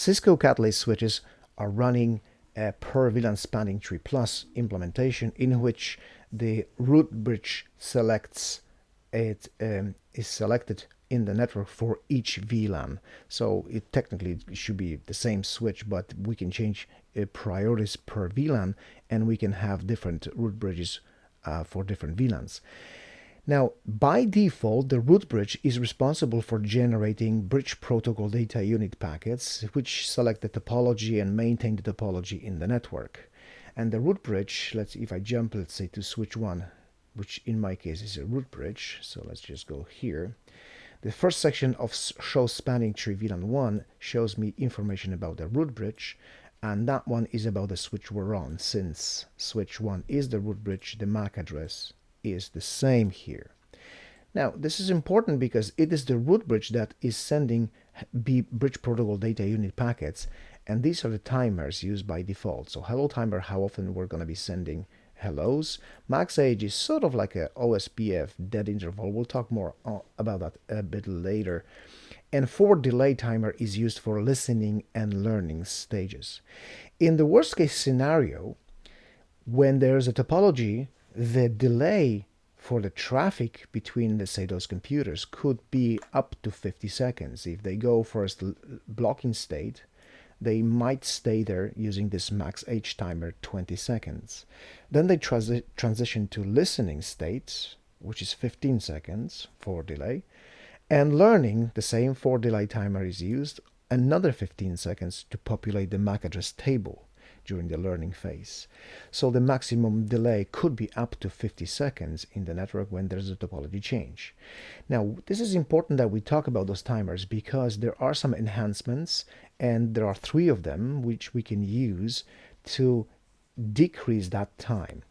Cisco Catalyst switches are running a per VLAN SpanningTree Plus implementation in which the root bridge is selected in the network for each VLAN. So it technically should be the same switch, but we can change priorities per VLAN, and we can have different root bridges for different VLANs. Now, by default, the root bridge is responsible for generating bridge protocol data unit packets, which select the topology and maintain the topology in the network. And the root bridge, if I jump, let's say, to switch 1, which in my case is a root bridge, so let's just go here. The first section of show spanning tree VLAN 1 shows me information about the root bridge, and that one is about the switch we're on. Since switch 1 is the root bridge, the MAC address is the same here. Now, this is important because it is the root bridge that is sending bridge protocol data unit packets, and these are the timers used by default. So hello timer, how often we're going to be sending hellos. Max age is sort of like a OSPF dead interval. We'll talk more about that a bit later. And forward delay timer is used for listening and learning stages. In the worst case scenario, when there's a topology, the delay for the traffic between, let's say, those computers could be up to 50 seconds. If they go first blocking state, they might stay there using this max H timer 20 seconds. Then they transition to listening state, which is 15 seconds for delay. And learning, the same for delay timer is used, another 15 seconds to populate the MAC address table during the learning phase. So the maximum delay could be up to 50 seconds in the network when there's a topology change. Now, this is important that we talk about those timers because there are some enhancements, and there are 3 of them which we can use to decrease that time.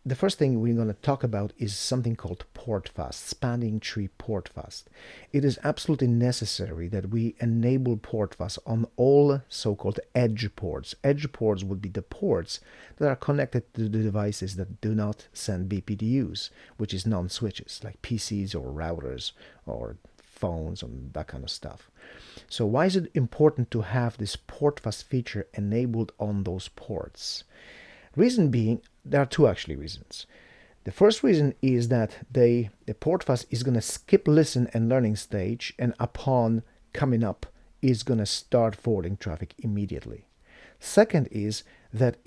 The first thing we're going to talk about is something called Portfast, SpanningTree Portfast. It is absolutely necessary that we enable Portfast on all so-called edge ports. Edge ports would be the ports that are connected to the devices that do not send BPDUs, which is non-switches, like PCs or routers or phones and that kind of stuff. So why is it important to have this Portfast feature enabled on those ports? Reason being, there are 2 actually reasons. The first reason is that the Portfast is going to skip listen and learning stage, and upon coming up is going to start forwarding traffic immediately. Second is that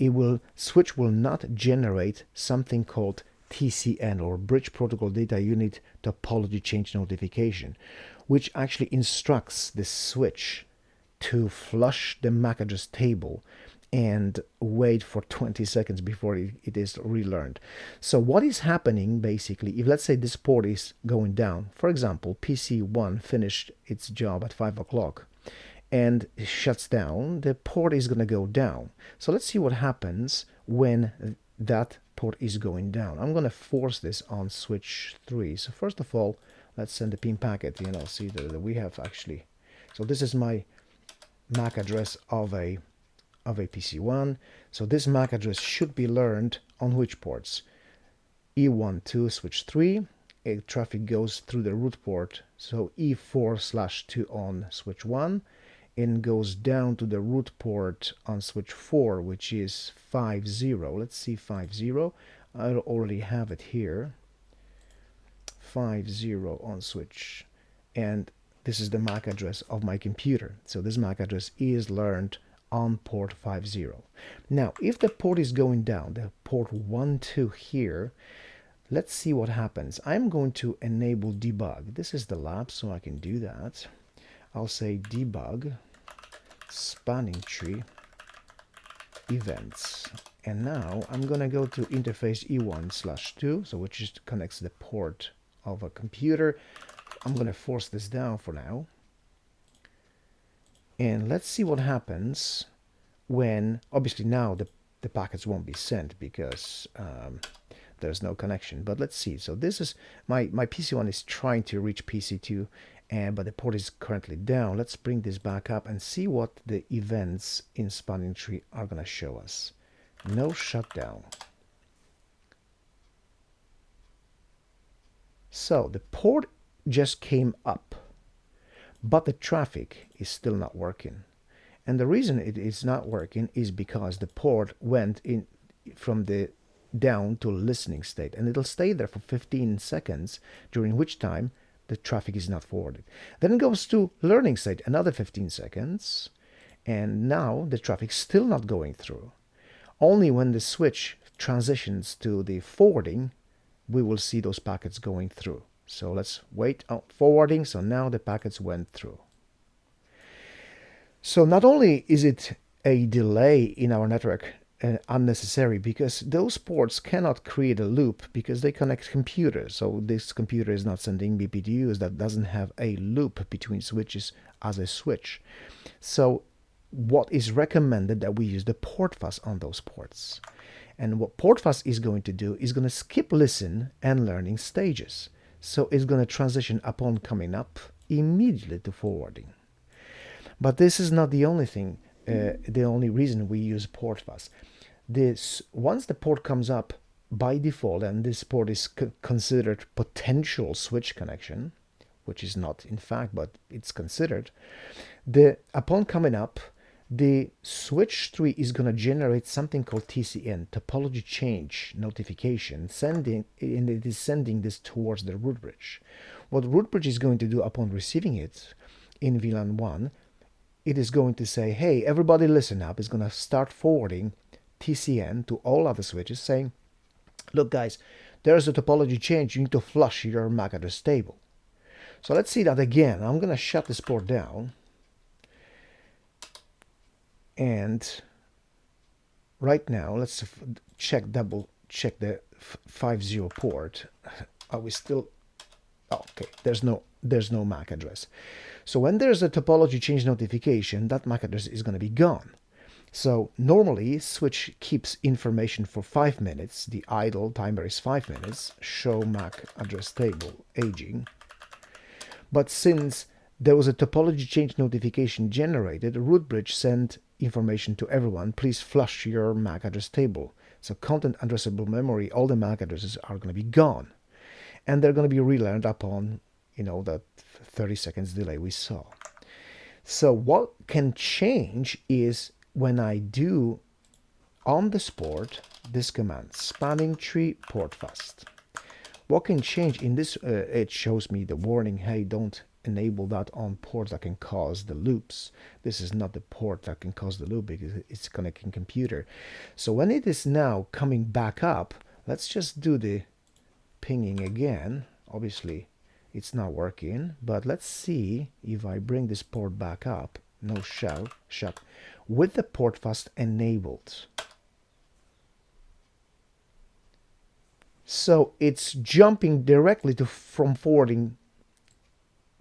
switch will not generate something called TCN, or Bridge Protocol Data Unit Topology Change Notification, which actually instructs the switch to flush the MAC address table and wait for 20 seconds before it is relearned. So what is happening basically, if let's say this port is going down, for example, PC1 finished its job at 5 o'clock and it shuts down, the port is going to go down. So let's see what happens when that port is going down. I'm going to force this on switch 3. So first of all, let's send the pin packet. See that we have actually, so this is my MAC address of a PC1. So this MAC address should be learned on which ports? E1 switch 3. Traffic goes through the root port, so E4/2 on switch 1, and goes down to the root port on switch 4, which is 50. Let's see 50. I already have it here. 50 on switch, and this is the MAC address of my computer. So this MAC address is learned on port 50. Now, if the port is going down, the port 12 here, let's see what happens. I'm going to enable debug. This is the lab, so I can do that. I'll say debug SpanningTree events. And now I'm going to go to interface E1/2, so which just connects the port of a computer. I'm going to force this down for now. And let's see what happens when, obviously now the packets won't be sent because there's no connection. But let's see. So this is, my PC1 is trying to reach PC2, but the port is currently down. Let's bring this back up and see what the events in SpanningTree are going to show us. No shutdown. So the port just came up, but the traffic is still not working. And the reason it is not working is because the port went in from the down to listening state, and it'll stay there for 15 seconds, during which time the traffic is not forwarded. Then it goes to learning state, another 15 seconds, and now the traffic's still not going through. Only when the switch transitions to the forwarding, we will see those packets going through. So let's wait on forwarding. So now the packets went through. So not only is it a delay in our network unnecessary, because those ports cannot create a loop because they connect computers. So this computer is not sending BPDUs, that doesn't have a loop between switches as a switch. So what is recommended that we use the Portfast on those ports. And what Portfast is going to do is going to skip listen and learning stages. So it's going to transition upon coming up immediately to forwarding. But this is not the only thing, the only reason we use Portfast. Once the port comes up by default, and this port is considered potential switch connection, which is not in fact, but it's considered, upon coming up, the switch tree is going to generate something called TCN, topology change notification, and it is sending this towards the root bridge. What root bridge is going to do upon receiving it in VLAN 1, it is going to say, hey, everybody listen up. It's going to start forwarding TCN to all other switches, saying, look guys, there's a topology change. You need to flush your MAC address table. So let's see that again. I'm going to shut this port down. And right now, let's double check the 50 port. Are we still? Oh, okay, there's no MAC address. So when there's a topology change notification, that MAC address is going to be gone. So normally, switch keeps information for 5 minutes. The idle timer is 5 minutes. Show MAC address table aging. But since there was a topology change notification generated, root bridge sent information to everyone, please flush your MAC address table. So content addressable memory, all the MAC addresses are going to be gone. And they're going to be relearned upon, that 30 seconds delay we saw. So what can change is when I do on this port, this command, SpanningTree Portfast. What can change in this, it shows me the warning, hey, don't enable that on ports that can cause the loops. This is not the port that can cause the loop because it's connecting computer. So when it is now coming back up, let's just do the pinging again. Obviously it's not working, but let's see if I bring this port back up. No shut with the Portfast enabled. So it's jumping directly from forwarding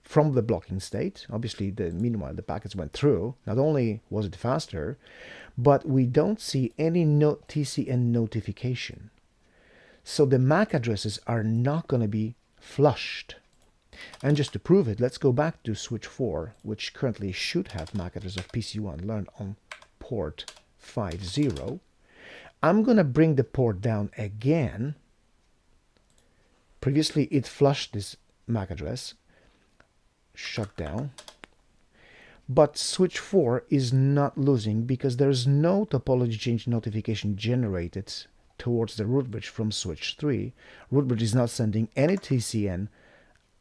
from the blocking state. Obviously, meanwhile, the packets went through. Not only was it faster, but we don't see any TCN notification. So the MAC addresses are not going to be flushed. And just to prove it, let's go back to switch 4, which currently should have MAC address of PC1 learned on port 50. I'm going to bring the port down again. Previously, it flushed this MAC address. Shut down, but switch 4 is not losing because there's no topology change notification generated towards the root bridge from switch 3. Root bridge is not sending any TCN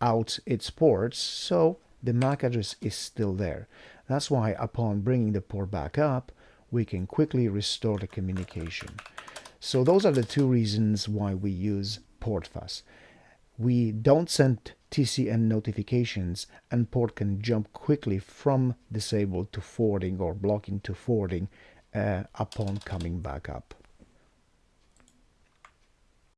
out its ports, so the MAC address is still there. That's why upon bringing the port back up, we can quickly restore the communication. So those are the two reasons why we use Portfast. We don't send TCN notifications, and port can jump quickly from disabled to forwarding or blocking to forwarding upon coming back up.